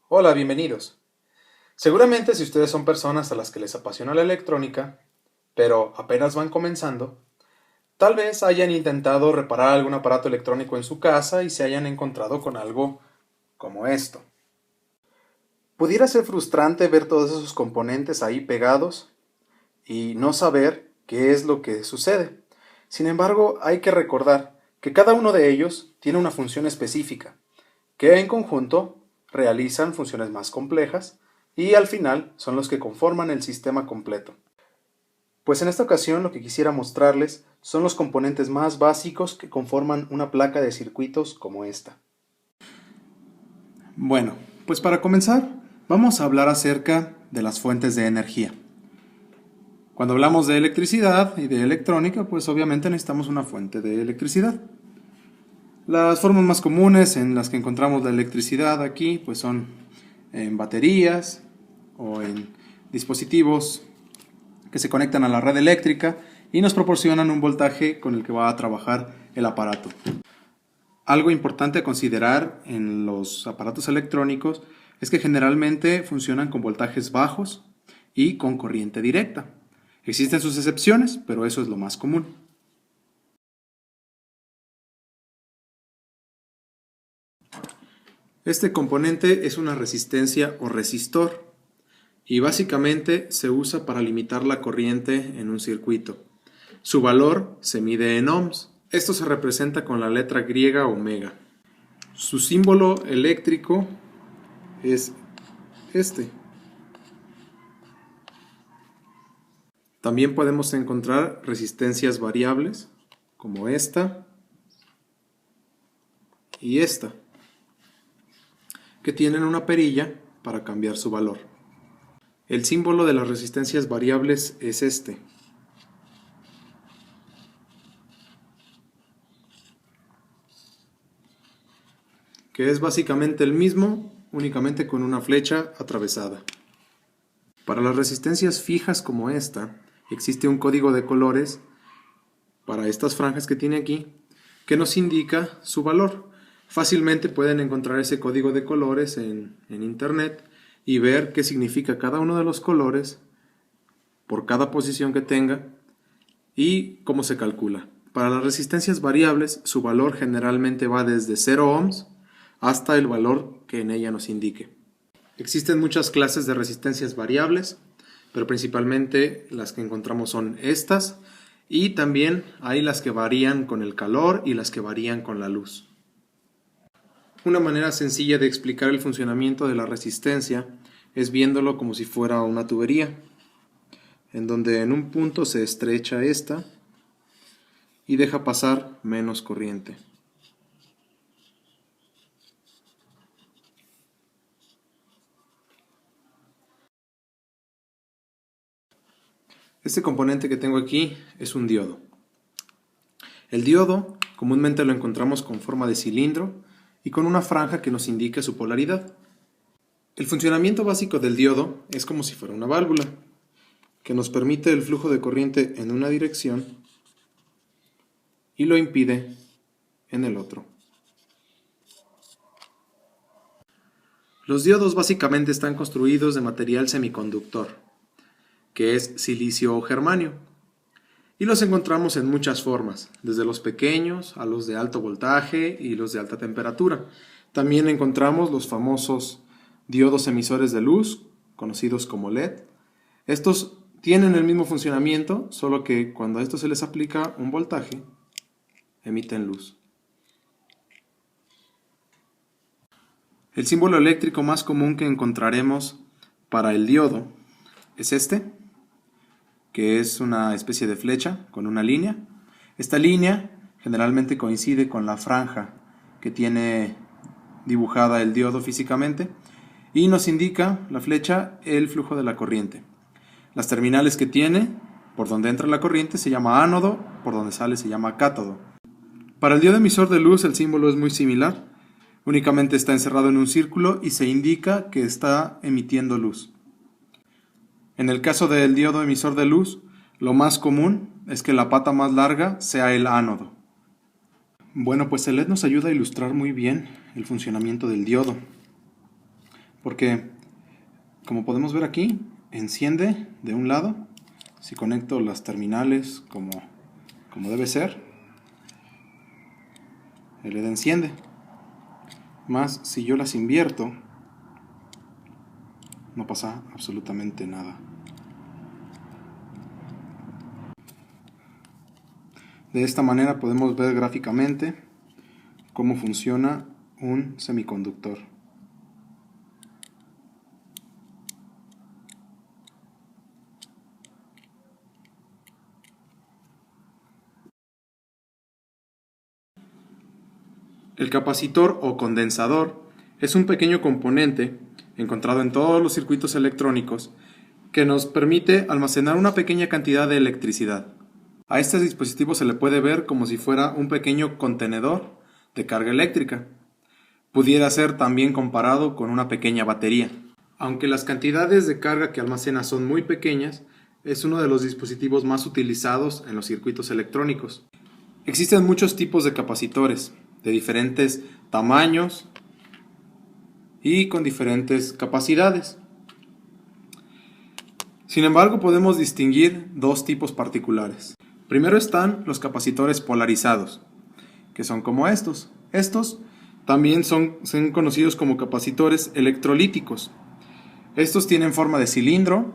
Hola, bienvenidos. Seguramente si ustedes son personas a las que les apasiona la electrónica, pero apenas van comenzando, tal vez hayan intentado reparar algún aparato electrónico en su casa y se hayan encontrado con algo como esto. Pudiera ser frustrante ver todos esos componentes ahí pegados y no saber qué es lo que sucede. Sin embargo, hay que recordar que cada uno de ellos tiene una función específica, que en conjunto realizan funciones más complejas y al final son los que conforman el sistema completo. Pues en esta ocasión lo que quisiera mostrarles son los componentes más básicos que conforman una placa de circuitos como esta. Bueno, pues para comenzar vamos a hablar acerca de las fuentes de energía. Cuando hablamos de electricidad y de electrónica, pues obviamente necesitamos una fuente de electricidad. Las formas más comunes en las que encontramos la electricidad aquí pues son en baterías o en dispositivos que se conectan a la red eléctrica y nos proporcionan un voltaje con el que va a trabajar el aparato. Algo importante a considerar en los aparatos electrónicos es que generalmente funcionan con voltajes bajos y con corriente directa. Existen sus excepciones, pero eso es lo más común. Este componente es una resistencia o resistor y básicamente se usa para limitar la corriente en un circuito. Su valor se mide en ohms. Esto se representa con la letra griega omega. Su símbolo eléctrico es este. También podemos encontrar resistencias variables como esta y esta, que tienen una perilla para cambiar su valor. El símbolo de las resistencias variables es este. Que es básicamente el mismo, únicamente con una flecha atravesada. Para las resistencias fijas como esta, existe un código de colores para estas franjas que tiene aquí, que nos indica su valor. Fácilmente pueden encontrar ese código de colores en internet y ver qué significa cada uno de los colores por cada posición que tenga y cómo se calcula. Para las resistencias variables, su valor generalmente va desde 0 ohms hasta el valor que en ella nos indique. Existen muchas clases de resistencias variables, pero principalmente las que encontramos son estas, y también hay las que varían con el calor y las que varían con la luz. Una manera sencilla de explicar el funcionamiento de la resistencia es viéndolo como si fuera una tubería, en donde en un punto se estrecha esta y deja pasar menos corriente. Este componente que tengo aquí es un diodo. El diodo comúnmente lo encontramos con forma de cilindro y con una franja que nos indica su polaridad. El funcionamiento básico del diodo es como si fuera una válvula, que nos permite el flujo de corriente en una dirección y lo impide en el otro. Los diodos básicamente están construidos de material semiconductor, que es silicio o germanio, y los encontramos en muchas formas, desde los pequeños a los de alto voltaje y los de alta temperatura. También encontramos los famosos diodos emisores de luz, conocidos como LED. Estos tienen el mismo funcionamiento, solo que cuando a estos se les aplica un voltaje, emiten luz. El símbolo eléctrico más común que encontraremos para el diodo es este, que es una especie de flecha con una línea. Esta línea generalmente coincide con la franja que tiene dibujada el diodo físicamente y nos indica la flecha el flujo de la corriente. Las terminales que tiene, por donde entra la corriente, se llama ánodo, por donde sale se llama cátodo. Para el diodo emisor de luz el símbolo es muy similar, únicamente está encerrado en un círculo y se indica que está emitiendo luz. En el caso del diodo emisor de luz, lo más común es que la pata más larga sea el ánodo. Bueno, pues el LED nos ayuda a ilustrar muy bien el funcionamiento del diodo. porque como podemos ver aquí, enciende de un lado. Si conecto las terminales como debe ser, el LED enciende. Más si yo las invierto, no pasa absolutamente nada. De esta manera podemos ver gráficamente cómo funciona un semiconductor. El capacitor o condensador es un pequeño componente encontrado en todos los circuitos electrónicos que nos permite almacenar una pequeña cantidad de electricidad. A este dispositivo se le puede ver como si fuera un pequeño contenedor de carga eléctrica. Pudiera ser también comparado con una pequeña batería. Aunque las cantidades de carga que almacena son muy pequeñas, es uno de los dispositivos más utilizados en los circuitos electrónicos. Existen muchos tipos de capacitores, de diferentes tamaños y con diferentes capacidades. Sin embargo, podemos distinguir dos tipos particulares. Primero están los capacitores polarizados, que son como estos. Estos también son conocidos como capacitores electrolíticos. Estos tienen forma de cilindro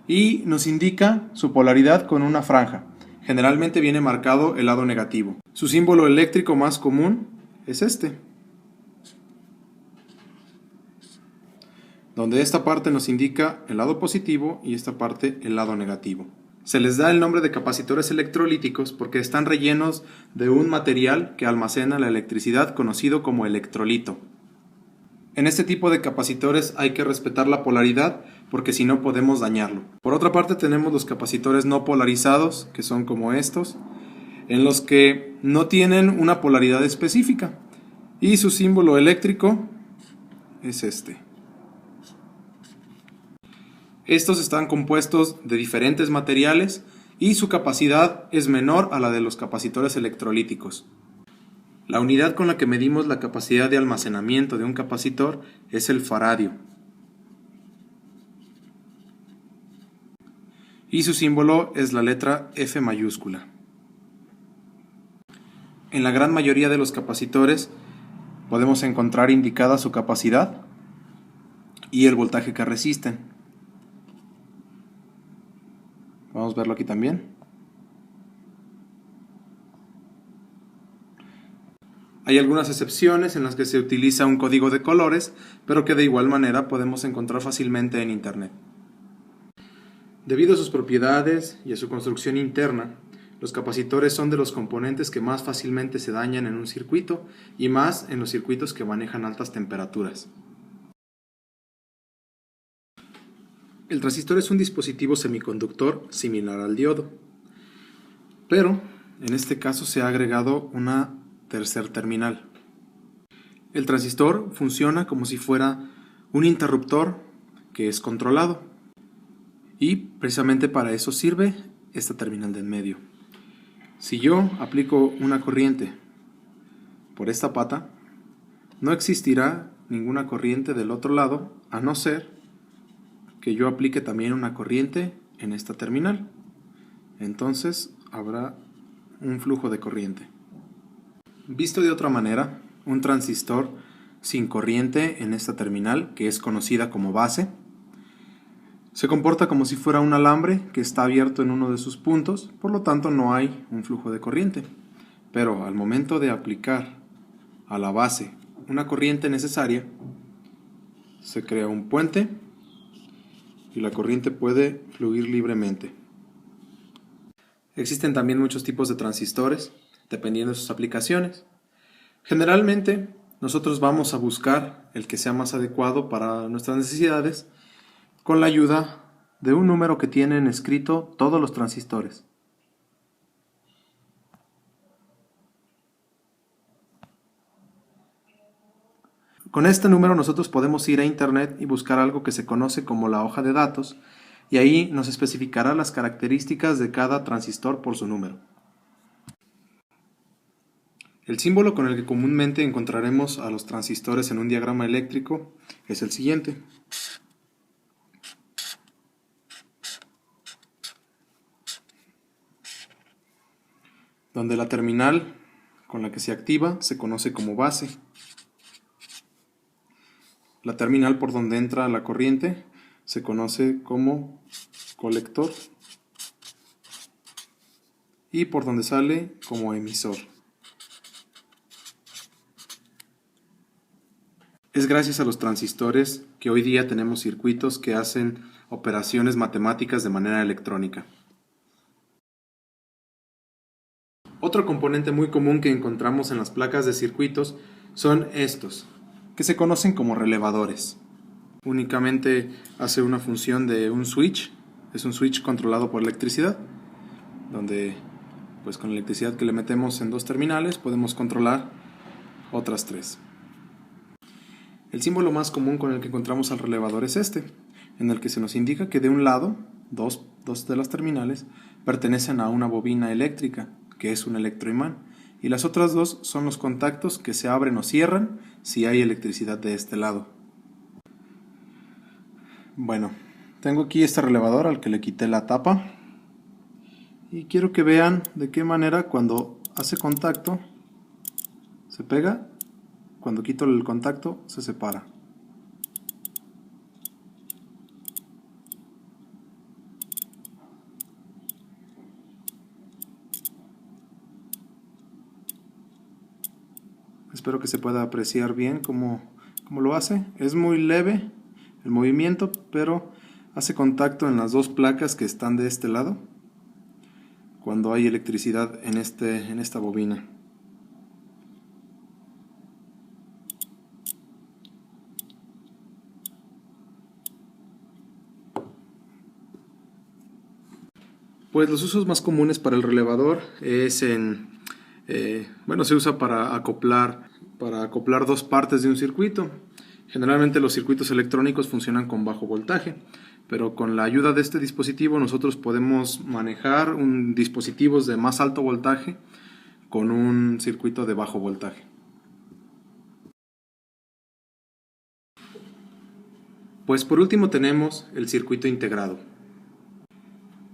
y nos indica su polaridad con una franja. Generalmente viene marcado el lado negativo. Su símbolo eléctrico más común es este, donde esta parte nos indica el lado positivo y esta parte el lado negativo. Se les da el nombre de capacitores electrolíticos porque están rellenos de un material que almacena la electricidad conocido como electrolito. En este tipo de capacitores hay que respetar la polaridad porque si no podemos dañarlo. Por otra parte tenemos los capacitores no polarizados, que son como estos, en los que no tienen una polaridad específica y su símbolo eléctrico es este. Estos están compuestos de diferentes materiales y su capacidad es menor a la de los capacitores electrolíticos. La unidad con la que medimos la capacidad de almacenamiento de un capacitor es el faradio. Y su símbolo es la letra F mayúscula. En la gran mayoría de los capacitores podemos encontrar indicada su capacidad y el voltaje que resisten. Vamos a verlo aquí también. Hay algunas excepciones en las que se utiliza un código de colores, pero que de igual manera podemos encontrar fácilmente en Internet. Debido a sus propiedades y a su construcción interna, los capacitores son de los componentes que más fácilmente se dañan en un circuito y más en los circuitos que manejan altas temperaturas. El transistor es un dispositivo semiconductor similar al diodo, pero en este caso se ha agregado una tercer terminal. El transistor funciona como si fuera un interruptor que es controlado y precisamente para eso sirve esta terminal de en medio. Si yo aplico una corriente por esta pata, no existirá ninguna corriente del otro lado a no ser que yo aplique también una corriente en esta terminal. Entonces habrá un flujo de corriente. Visto de otra manera, un transistor sin corriente en esta terminal, que es conocida como base, se comporta como si fuera un alambre que está abierto en uno de sus puntos, por lo tanto no hay un flujo de corriente. Pero al momento de aplicar a la base una corriente necesaria, se crea un puente y la corriente puede fluir libremente. Existen también muchos tipos de transistores, dependiendo de sus aplicaciones. Generalmente, nosotros vamos a buscar el que sea más adecuado para nuestras necesidades con la ayuda de un número que tienen escrito todos los transistores. Con este número nosotros podemos ir a Internet y buscar algo que se conoce como la hoja de datos, y ahí nos especificará las características de cada transistor por su número. El símbolo con el que comúnmente encontraremos a los transistores en un diagrama eléctrico es el siguiente. Donde la terminal con la que se activa se conoce como base. La terminal por donde entra la corriente se conoce como colector y por donde sale como emisor. Es gracias a los transistores que hoy día tenemos circuitos que hacen operaciones matemáticas de manera electrónica. Otro componente muy común que encontramos en las placas de circuitos son estos, que se conocen como relevadores. Únicamente hace una función de un switch, es un switch controlado por electricidad, donde pues con la electricidad que le metemos en dos terminales podemos controlar otras tres. El símbolo más común con el que encontramos al relevador es este, en el que se nos indica que de un lado, dos de las terminales pertenecen a una bobina eléctrica, que es un electroimán, y las otras dos son los contactos que se abren o cierran si hay electricidad de este lado. Bueno, tengo aquí este relevador al que le quité la tapa y quiero que vean de qué manera cuando hace contacto se pega, cuando quito el contacto se separa. Espero que se pueda apreciar bien cómo lo hace. Es muy leve el movimiento, pero hace contacto en las dos placas que están de este lado cuando hay electricidad en esta bobina. Pues los usos más comunes para el relevador es se usa para acoplar dos partes de un circuito. Generalmente los circuitos electrónicos funcionan con bajo voltaje, pero con la ayuda de este dispositivo nosotros podemos manejar dispositivos de más alto voltaje con un circuito de bajo voltaje. Pues por último tenemos el circuito integrado.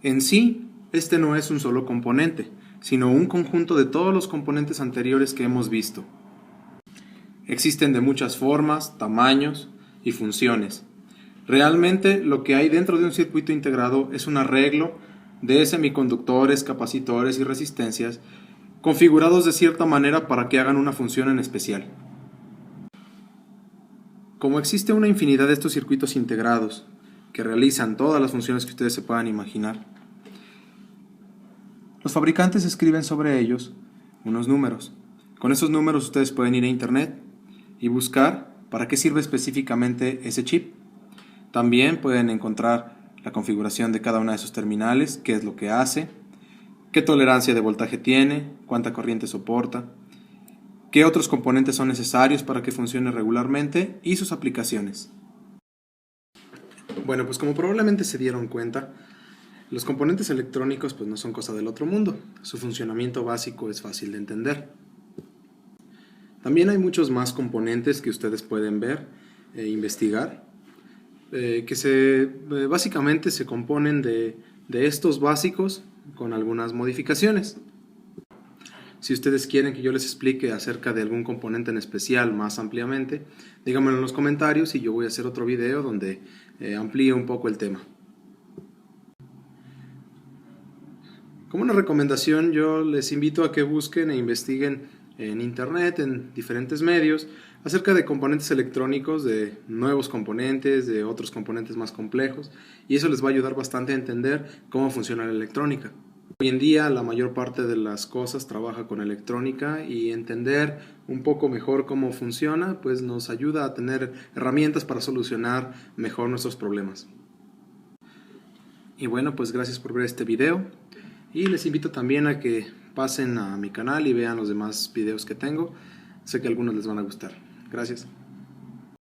En sí, este no es un solo componente, sino un conjunto de todos los componentes anteriores que hemos visto. Existen de muchas formas, tamaños y funciones. Realmente lo que hay dentro de un circuito integrado es un arreglo de semiconductores, capacitores y resistencias configurados de cierta manera para que hagan una función en especial. Como existe una infinidad de estos circuitos integrados que realizan todas las funciones que ustedes se puedan imaginar, los fabricantes escriben sobre ellos unos números. Con esos números ustedes pueden ir a internet y buscar para qué sirve específicamente ese chip. También pueden encontrar la configuración de cada una de sus terminales, qué es lo que hace, qué tolerancia de voltaje tiene, cuánta corriente soporta, qué otros componentes son necesarios para que funcione regularmente y sus aplicaciones. Bueno, pues como probablemente se dieron cuenta, los componentes electrónicos pues no son cosa del otro mundo. Su funcionamiento básico es fácil de entender. También hay muchos más componentes que ustedes pueden ver e investigar, que básicamente se componen de estos básicos con algunas modificaciones. Si ustedes quieren que yo les explique acerca de algún componente en especial más ampliamente, díganmelo en los comentarios y yo voy a hacer otro video donde amplíe un poco el tema. Como una recomendación, yo les invito a que busquen e investiguen en internet, en diferentes medios, acerca de componentes electrónicos, de nuevos componentes, de otros componentes más complejos, y eso les va a ayudar bastante a entender cómo funciona la electrónica. Hoy en día la mayor parte de las cosas trabaja con electrónica y entender un poco mejor cómo funciona pues nos ayuda a tener herramientas para solucionar mejor nuestros problemas. Y bueno, pues gracias por ver este video y les invito también a que pasen a mi canal y vean los demás videos que tengo. Sé que a algunos les van a gustar. Gracias.